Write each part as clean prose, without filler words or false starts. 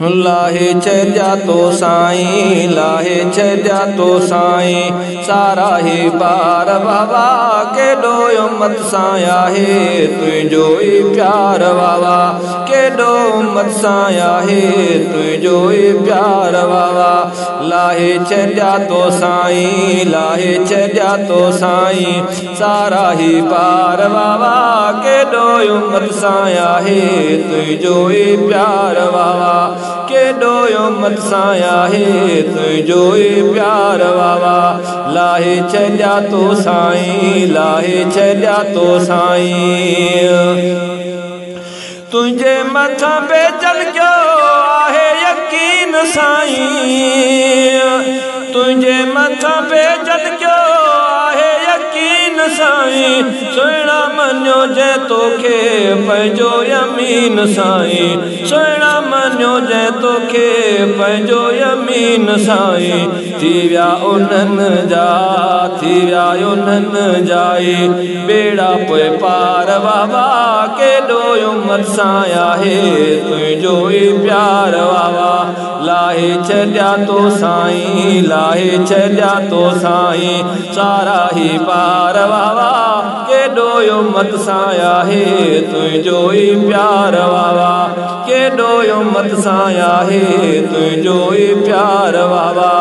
लाहे छॾिया तो साईं, लाहे छॾिया तो साईं, सारा ही बार बाबा केॾो उम्मत सां आहे तुंहिंजो ई प्यार बाबा, केॾो उम्मत सां आहे तुंहिंजो ई प्यार बाबा। लाहे छॾिया तो साईं, लाहे छॾिया तो साईं, सारा ही बार बाबा केॾो उम्मत सां आहे तुंहिंजो ई प्यार बाबा, केॾो उम्मत सां आहे तुंहिंजो ई प्यार बाबा। लाहे छॾिया तो साईं, लाहे छॾिया तो साईं, तुंहिंजे मथां बेचल कयो आहे यकीन साईं, तुंहिंजे मथां बेचल कयो आहे यकीन साईं, सुहिणा मञो जंहिं तोखे पंहिंजो यमीन साईं, सुहिणा मञो जंहिं तोखे पंहिंजो यमीन साईं। थी विया उन्हनि जा, थी विया उन्हनि जाई बेड़ा पोइ पार बाबा, केॾो उम्मत सां आहे तुंहिंजो ई प्यार बाबा। लाहे छॾिया तो साईं, लाहे छॾिया तो साईं, सारा ही पार बाबा केॾो उम्मत सां आहे तुंहिंजो ई प्यार बाबा, केॾो उम्मत सां आहे तुंहिंजो ई प्यार बाबा।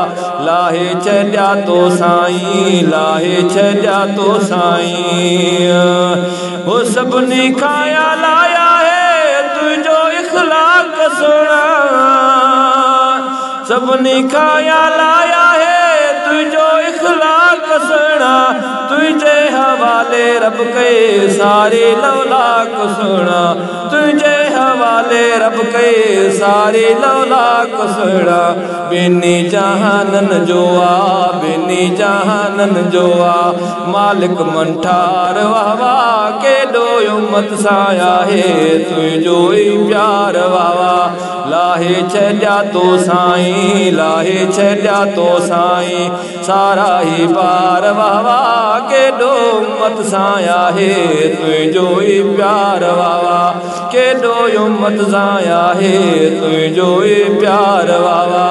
लाहे छॾिया तो साईं, लाहे छॾिया तो साईं, हो सभिनी खां लाया है तुंहिंजो इख़लाक़ सुहिणा, सभिनी खां लाया है तुंहिंजो इख़लाक़ सुहिणा, तुंहिंजे हवाले रब कई सारी लौलाक सुहिणा, तुंहिंजे हवाले रब कई सारी लौलाक सुहिणा। ॿिन्ही जहाननि जो आ, ॿिन्ही जहाननि जो आ मालिक मंठार बाबा, केॾो उम्मत सां आहे तुंहिंजो ई प्यार बाबा। लाहे छॾिया तो साईं, लाहे छॾिया तो साईं, सारा ही पार बाबा केॾो उम्मत सां आहे तुंहिंजो ई प्यार बाबा, केॾो उम्मत सां आहे तुंहिंजो ई प्यार बाबा।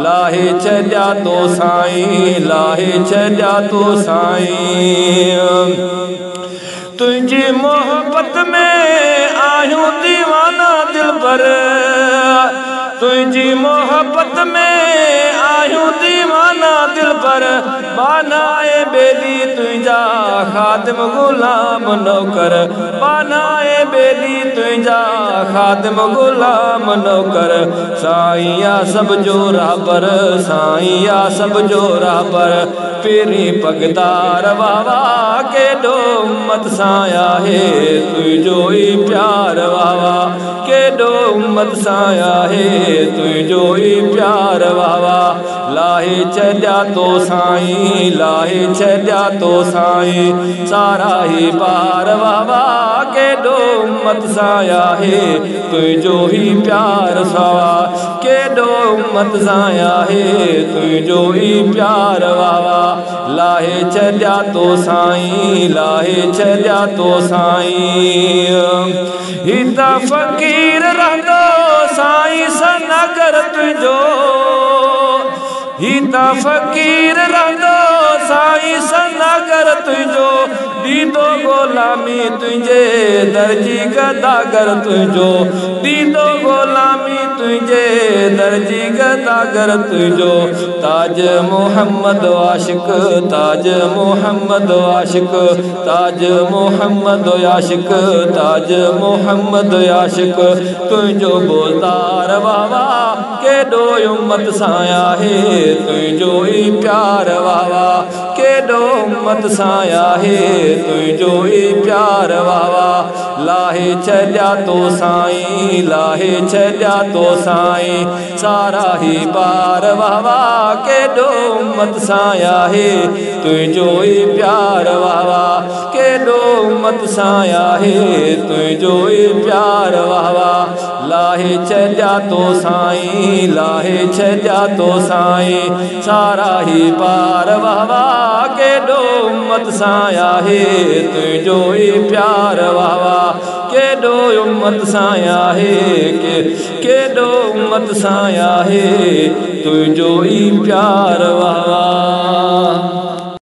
लाहे छॾिया तो साईं, लाहे छॾिया तो साईं, तुंहिंजी मोहब्बत में आहियूं दीवाना दिलबर, तुंहिंजी मोहब्बत में आहियूं दीवाना दिलबर, बानाए बेली तुंहिंजा ख़ादिम ग़ुलाम नौकर, बानाए बेली तुंहिंजा ख़ादिम ग़ुलाम नौकर। साईं या सब जो राबर, साईं या सब जो राबर, पेरी पगदार बाबा केॾो उम्मत सां आहे तुंहिंजो ई प्यार बाबा, केॾो उम्मत सां आहे तुंहिंजो ई प्यार बाबा। लाहे छॾिया तो साईं, लाहे छॾिया तो साईं, सारा ही पार बाबा केॾो उम्मत सां आहे तुंहिंजो ई प्यार सावा, केॾो उम्मत सां आहे तुंहिंजो ई प्यार बाबा। लाहे छॾिया तो साईं, लाहे छॾिया तो साईं, ही त फ़क़ीर रहंदो साईं सनगर तुंहिंजो, ही त फ़क़ीर रहंदो साईं सनगर तुंहिंजो, दीदो ग़ुलामी तुंहिंजे दर्जी गदागर तुंहिंजो, दीदो ग़ुलामी तुंहिंजे दर्जी गदागर तुंहिंजो। ताज मोहम्मद आशिक़, ताज मोहम्मद आशिक़, ताज मोहम्मद आशिक़, ताज मोहम्मद आशिक़, तुंहिंजो बोलदार बाबा केॾो उम्मत सां आहे तुंहिंजो ई प्यार बाबा, केॾो उम्मत सां आहे तुंहिंजो ई प्यार बाबा। लाहे छॾिया तो साईं, लाहे छॾिया तो साईं, सारा ही पार बाबा केॾो उम्मत सां आहे तुंहिंजो ई प्यार बाबा, केॾो उम्मत सां आहे तुंहिंजो ई प्यार बाबा। लाहे छॾिया तो साईं, लाहे छॾिया तो साईं, सारा ही पार बाबा केॾो उम्मत सां आहे तुंहिंजो ई प्यार बाबा, केॾो उम्मत सां आहे केॾो उम्मत सां आहे तुंहिंजो ई प्यार वाह